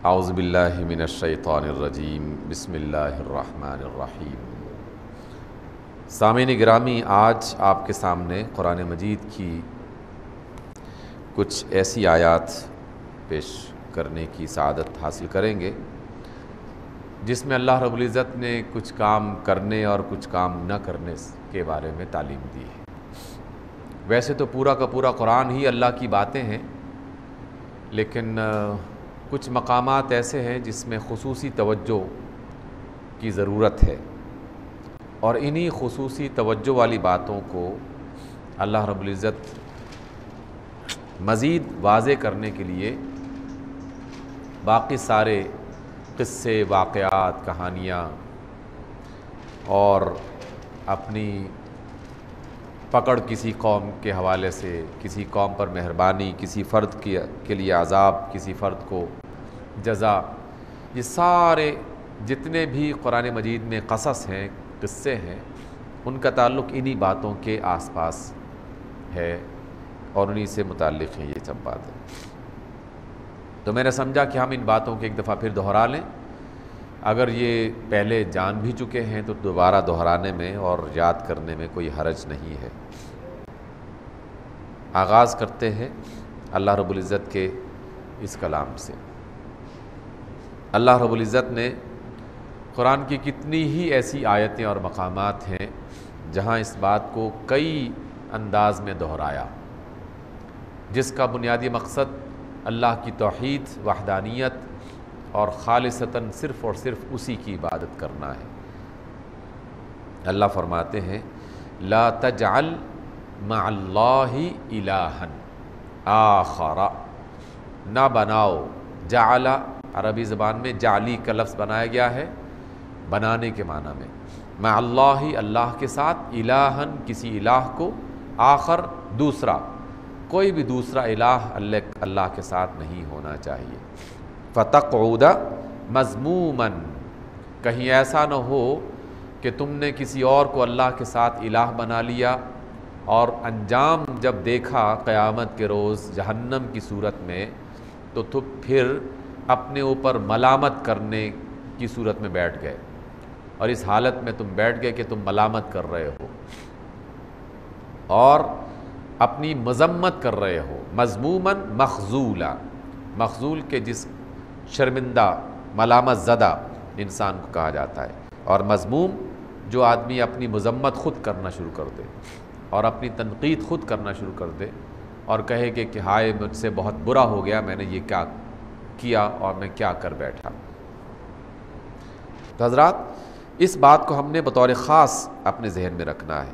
اعوذ باللہ من الشیطان الرجیم بسم اللہ الرحمن الرحیم۔ سامعین گرامی، آج آپ کے سامنے قرآن مجید کی کچھ ایسی آیات پیش کرنے کی سعادت حاصل کریں گے جس میں اللہ رب العزت نے کچھ کام کرنے اور کچھ کام نہ کرنے کے بارے میں تعلیم دی ہے۔ ویسے تو پورا کا پورا قرآن ہی اللہ کی باتیں ہیں، لیکن کچھ مقامات ایسے ہیں جس میں خصوصی توجہ کی ضرورت ہے، اور انہی خصوصی توجہ والی باتوں کو اللہ رب العزت مزید واضح کرنے کے لیے باقی سارے قصے، واقعات، کہانیاں اور اپنی پکڑ کسی قوم کے حوالے سے، کسی قوم پر مہربانی، کسی فرد کے لیے عذاب، کسی فرد کو جزا، یہ سارے جتنے بھی قرآن مجید میں قصص ہیں، قصے ہیں، ان کا تعلق انہی باتوں کے آس پاس ہے اور انہی سے متعلق ہیں یہ سب باتیں۔ تو میں نے سمجھا کہ ہم ان باتوں کو ایک دفعہ پھر دہرا لیں۔ اگر یہ پہلے جان بھی چکے ہیں تو دوبارہ دہرانے میں اور یاد کرنے میں کوئی حرج نہیں ہے۔ آغاز کرتے ہیں اللہ رب العزت کے اس کلام سے۔ اللہ رب العزت نے قرآن کی کتنی ہی ایسی آیتیں اور مقامات ہیں جہاں اس بات کو کئی انداز میں دہرایا، جس کا بنیادی مقصد اللہ کی توحید، وحدانیت اور خالصتاً صرف اور صرف اسی کی عبادت کرنا ہے۔ اللہ فرماتے ہیں لا تجعل مع اللہ الہا آخر، نہ بناؤ، جعل عربی زبان میں جعلی کا لفظ بنایا گیا ہے بنانے کے معنی میں، مع اللہ اللہ کے ساتھ، الہا کسی الہ کو، آخر دوسرا، کوئی بھی دوسرا الہ اللہ کے ساتھ نہیں ہونا چاہیے۔ فتقعد مذموما، کہیں ایسا نہ ہو کہ تم نے کسی اور کو اللہ کے ساتھ الہ بنا لیا اور انجام جب دیکھا قیامت کے روز جہنم کی صورت میں تو پھر اپنے اوپر ملامت کرنے کی صورت میں بیٹھ گئے، اور اس حالت میں تم بیٹھ گئے کہ تم ملامت کر رہے ہو اور اپنی مذمت کر رہے ہو۔ مذموماً مخذولا، مخذول کے جس شرمندہ، ملامت زدہ انسان کو کہا جاتا ہے، اور مذموم جو آدمی اپنی مذمت خود کرنا شروع کر دے اور اپنی تنقید خود کرنا شروع کر دے اور کہے کہ ہائے مجھ سے بہت برا ہو گیا، میں نے یہ کیا کیا اور میں کیا کر بیٹھا۔ تو حضرات، اس بات کو ہم نے بطور خاص اپنے ذہن میں رکھنا ہے۔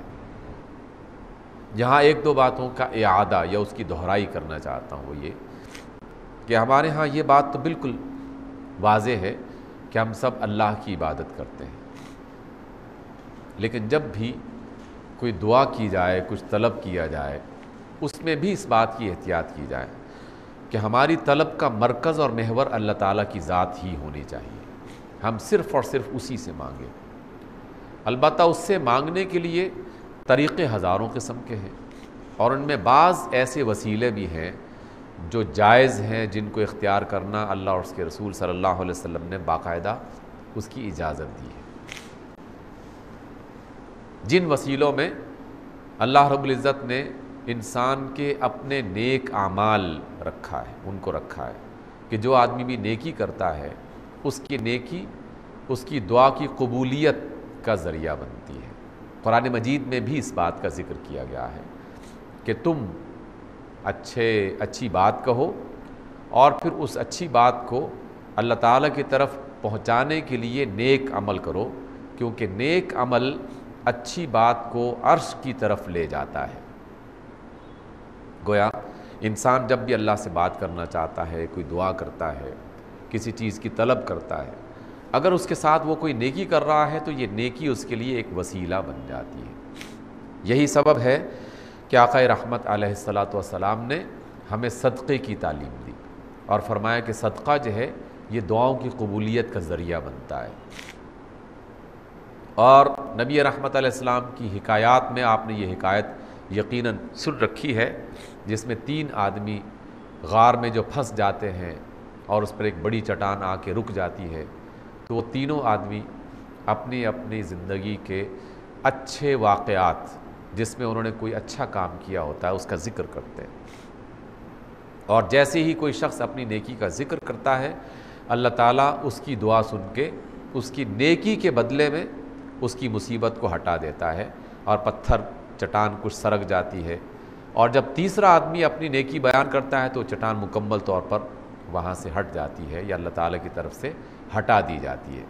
یہاں ایک دو باتوں کا اعادہ یا اس کی دہرائی کرنا چاہتا ہوں، وہ یہ کہ ہمارے ہاں یہ بات تو بالکل واضح ہے کہ ہم سب اللہ کی عبادت کرتے ہیں، لیکن جب بھی کوئی دعا کی جائے، کچھ طلب کیا جائے، اس میں بھی اس بات کی احتیاط کی جائے کہ ہماری طلب کا مرکز اور محور اللہ تعالیٰ کی ذات ہی ہونی چاہیے۔ ہم صرف اور صرف اسی سے مانگیں۔ البتہ اس سے مانگنے کے لیے طریقے ہزاروں قسم کے ہیں، اور ان میں بعض ایسے وسیلے بھی ہیں جو جائز ہیں، جن کو اختیار کرنا اللہ اور اس کے رسول صلی اللہ علیہ وسلم نے باقاعدہ اس کی اجازت دی ہے۔ جن وسیلوں میں اللہ رب العزت نے انسان کے اپنے نیک اعمال رکھا ہے، ان کو رکھا ہے کہ جو آدمی بھی نیکی کرتا ہے اس کی نیکی اس کی دعا کی قبولیت کا ذریعہ بنتی ہے۔ قرآن مجید میں بھی اس بات کا ذکر کیا گیا ہے کہ تم اچھی بات کہو اور پھر اس اچھی بات کو اللہ تعالیٰ کی طرف پہنچانے کے لیے نیک عمل کرو، کیونکہ نیک عمل اچھی بات کو عرش کی طرف لے جاتا ہے۔ گویا انسان جب بھی اللہ سے بات کرنا چاہتا ہے، کوئی دعا کرتا ہے، کسی چیز کی طلب کرتا ہے، اگر اس کے ساتھ وہ کوئی نیکی کر رہا ہے تو یہ نیکی اس کے لیے ایک وسیلہ بن جاتی ہے۔ یہی سبب ہے کہ آقا رحمت علیہ الصلاۃ والسلام نے ہمیں صدقے کی تعلیم دی اور فرمایا کہ صدقہ جو ہے یہ دعاؤں کی قبولیت کا ذریعہ بنتا ہے۔ اور نبی رحمت علیہ السلام کی حکایات میں آپ نے یہ حکایت یقیناً سن رکھی ہے، جس میں 3 آدمی غار میں جو پھنس جاتے ہیں اور اس پر ایک بڑی چٹان آ کے رک جاتی ہے، تو وہ تینوں آدمی اپنی اپنی زندگی کے اچھے واقعات جس میں انہوں نے کوئی اچھا کام کیا ہوتا ہے اس کا ذکر کرتے ہیں، اور جیسے ہی کوئی شخص اپنی نیکی کا ذکر کرتا ہے اللہ تعالیٰ اس کی دعا سن کے اس کی نیکی کے بدلے میں اس کی مصیبت کو ہٹا دیتا ہے، اور پتھر چٹان کچھ سرک جاتی ہے، اور جب تیسرا آدمی اپنی نیکی بیان کرتا ہے تو چٹان مکمل طور پر وہاں سے ہٹ جاتی ہے یا اللہ تعالیٰ کی طرف سے ہٹا دی جاتی ہے۔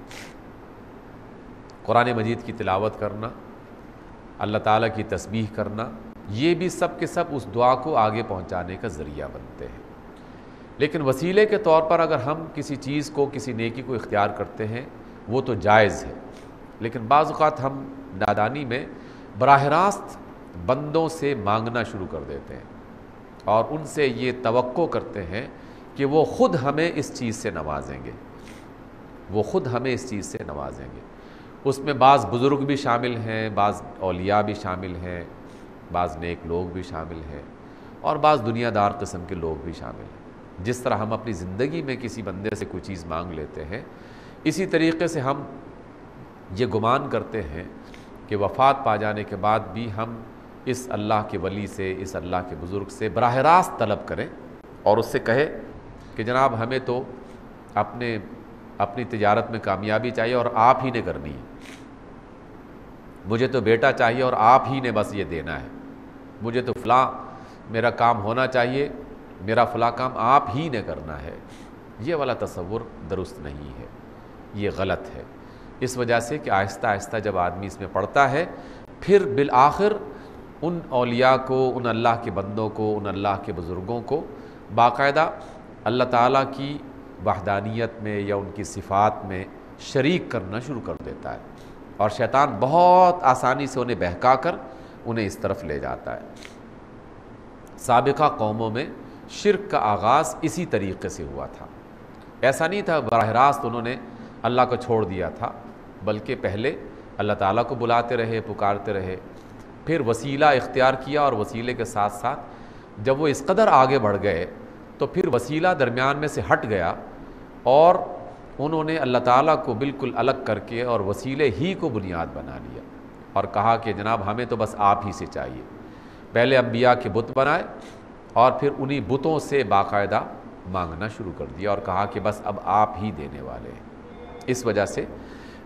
قرآن مجید کی تلاوت کرنا، اللہ تعالیٰ کی تسبیح کرنا، یہ بھی سب کے سب اس دعا کو آگے پہنچانے کا ذریعہ بنتے ہیں۔ لیکن وسیلے کے طور پر اگر ہم کسی چیز کو، کسی نیکی کو اختیار کرتے ہیں وہ تو جائز ہے، لیکن بعض اوقات ہم نادانی میں براہ راست بندوں سے مانگنا شروع کر دیتے ہیں اور ان سے یہ توقع کرتے ہیں کہ وہ خود ہمیں اس چیز سے نوازیں گے، وہ خود ہمیں اس چیز سے نوازیں گے۔ اس میں بعض بزرگ بھی شامل ہیں، بعض اولیاء بھی شامل ہیں، بعض نیک لوگ بھی شامل ہیں، اور بعض دنیا دار قسم کے لوگ بھی شامل ہیں۔ جس طرح ہم اپنی زندگی میں کسی بندے سے کوئی چیز مانگ لیتے ہیں، اسی طریقے سے ہم یہ گمان کرتے ہیں کہ وفات پا جانے کے بعد بھی ہم اس اللہ کے ولی سے، اس اللہ کے بزرگ سے براہ راست طلب کریں اور اس سے کہے کہ جناب ہمیں تو اپنی تجارت میں کامیابی چاہیے اور آپ ہی نے کرنی ہے، مجھے تو بیٹا چاہیے اور آپ ہی نے بس یہ دینا ہے، مجھے تو فلاں میرا کام ہونا چاہیے، میرا فلاں کام آپ ہی نے کرنا ہے۔ یہ والا تصور درست نہیں ہے، یہ غلط ہے۔ اس وجہ سے کہ آہستہ آہستہ جب آدمی اس میں پڑتا ہے پھر بالآخر ان اولیاء کو، ان اللہ کے بندوں کو، ان اللہ کے بزرگوں کو باقاعدہ اللہ تعالیٰ کی وحدانیت میں یا ان کی صفات میں شریک کرنا شروع کر دیتا ہے، اور شیطان بہت آسانی سے انہیں بہکا کر انہیں اس طرف لے جاتا ہے۔ سابقہ قوموں میں شرک کا آغاز اسی طریقے سے ہوا تھا۔ ایسا نہیں تھا براہ راست انہوں نے اللہ کو چھوڑ دیا تھا، بلکہ پہلے اللہ تعالیٰ کو بلاتے رہے، پکارتے رہے، پھر وسیلہ اختیار کیا، اور وسیلے کے ساتھ ساتھ جب وہ اس قدر آگے بڑھ گئے تو پھر وسیلہ درمیان میں سے ہٹ گیا اور انہوں نے اللہ تعالیٰ کو بالکل الگ کر کے اور وسیلے ہی کو بنیاد بنا لیا اور کہا کہ جناب ہمیں تو بس آپ ہی سے چاہیے۔ پہلے انبیاء کے بت بنائے اور پھر انہی بتوں سے باقاعدہ مانگنا شروع کر دیا اور کہا کہ بس اب آپ ہی دینے والے ہیں۔ اس وجہ سے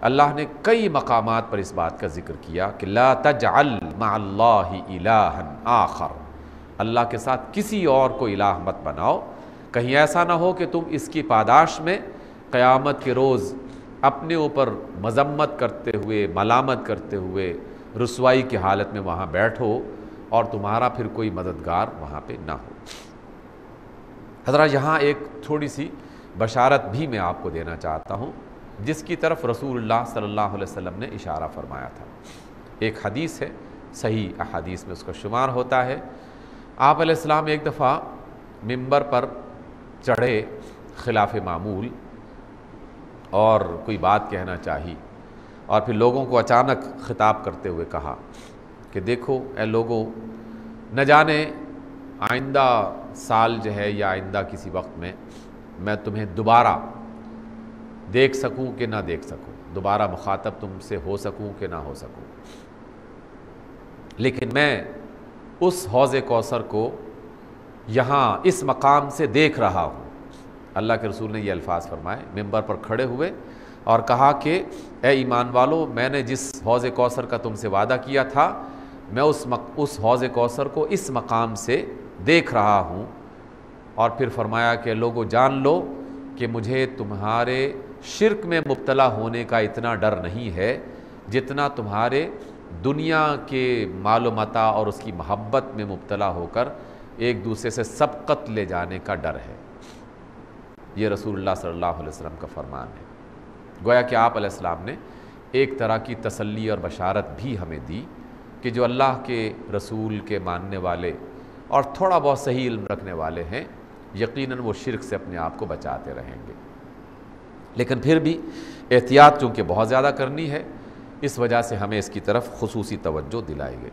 اللہ نے کئی مقامات پر اس بات کا ذکر کیا کہ لا تجعل مع اللہ الہا آخر، اللہ کے ساتھ کسی اور کو الہ مت بناؤ، کہیں ایسا نہ ہو کہ تم اس کی پاداش میں قیامت کے روز اپنے اوپر مذمت کرتے ہوئے، ملامت کرتے ہوئے، رسوائی کی حالت میں وہاں بیٹھو اور تمہارا پھر کوئی مددگار وہاں پہ نہ ہو۔ حضرات یہاں ایک تھوڑی سی بشارت بھی میں آپ کو دینا چاہتا ہوں جس کی طرف رسول اللہ صلی اللہ علیہ وسلم نے اشارہ فرمایا تھا۔ ایک حدیث ہے، صحیح احادیث میں اس کا شمار ہوتا ہے۔ آپ علیہ السلام ایک دفعہ منبر پر چڑھے خلاف معمول اور کوئی بات کہنا چاہی، اور پھر لوگوں کو اچانک خطاب کرتے ہوئے کہا کہ دیکھو اے لوگو، نہ جانے آئندہ سال جو ہے یا آئندہ کسی وقت میں تمہیں دوبارہ دیکھ سکوں کہ نہ دیکھ سکوں، دوبارہ مخاطب تم سے ہو سکوں کہ نہ ہو سکوں، لیکن میں اس حوض کوثر کو یہاں اس مقام سے دیکھ رہا ہوں۔ اللہ کے رسول نے یہ الفاظ فرمائے، منبر پر کھڑے ہوئے اور کہا کہ اے ایمان والو، میں نے جس حوض کوثر کا تم سے وعدہ کیا تھا میں اس حوض کوثر کو اس مقام سے دیکھ رہا ہوں، اور پھر فرمایا کہ لوگو جان لو کہ مجھے تمہارے شرک میں مبتلا ہونے کا اتنا ڈر نہیں ہے جتنا تمہارے دنیا کے مال و متاع اور اس کی محبت میں مبتلا ہو کر ایک دوسرے سے سبقت لے جانے کا ڈر ہے۔ یہ رسول اللہ صلی اللہ علیہ وسلم کا فرمان ہے۔ گویا کہ آپ علیہ السلام نے ایک طرح کی تسلی اور بشارت بھی ہمیں دی کہ جو اللہ کے رسول کے ماننے والے اور تھوڑا بہت صحیح علم رکھنے والے ہیں یقیناً وہ شرک سے اپنے آپ کو بچاتے رہیں گے، لیکن پھر بھی احتیاط چونکہ بہت زیادہ کرنی ہے، اس وجہ سے ہمیں اس کی طرف خصوصی توجہ دلائی گئی۔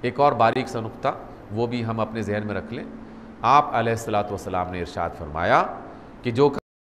ایک اور باریک سا نقطہ وہ بھی ہم اپنے ذہن میں رکھ لیں، آپ علیہ الصلوۃ والسلام نے ارشاد فرمایا کہ جو